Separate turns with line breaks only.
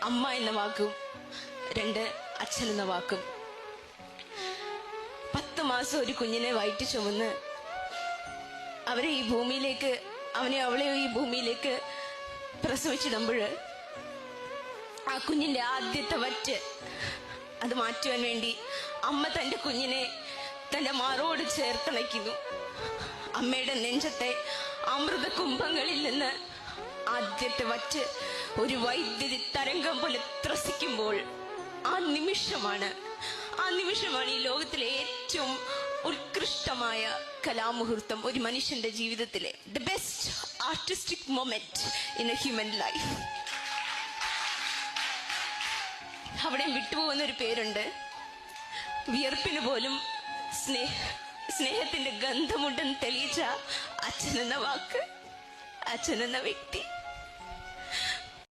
അമ്മ എന്ന വാക്കും 2 അച്ഛൻ എന്ന വാക്കും. 10 മാസം ഒരു കുഞ്ഞിനെ വയറ്റി ചുമന്ന് അവനെ അവളെ ഈ ഭൂമിയിലേക്ക് പ്രസവിച്ചിടുമ്പോൾ ആ കുഞ്ഞിന്റെ ആദ്യത്തെ വറ്റ് അത് മാറ്റുവാൻ വേണ്ടി അമ്മ തന്റെ കുഞ്ഞിനെ തന്റെ മാറോട് ചേർത്തണയ്ക്കുന്നു. അമ്മയുടെ നെഞ്ചത്തെ അമൃത കുംഭങ്ങളിൽ നിന്ന് ആദ്യത്തെ വറ്റ് ഒരു വൈദ്യുതി തരംഗം പോലെ ത്രസിക്കുമ്പോൾ ആ നിമിഷമാണ് ഈ ലോകത്തിലെ ഏറ്റവും ഉത്കൃഷ്ടമായ കലാമുഹൂർത്തം ഒരു മനുഷ്യന്റെ ജീവിതത്തിലെ the best artistic moment in A human life. അവിടെ വിട്ടുപോകുന്ന ഒരു പേരുണ്ട്. വിയർപ്പിന് പോലും സ്നേഹത്തിന്റെ ഗന്ധമുണ്ടെന്ന് തെളിയിച്ച അച്ഛനെന്ന വാക്ക്, അച്ഛനെന്ന വ്യക്തി.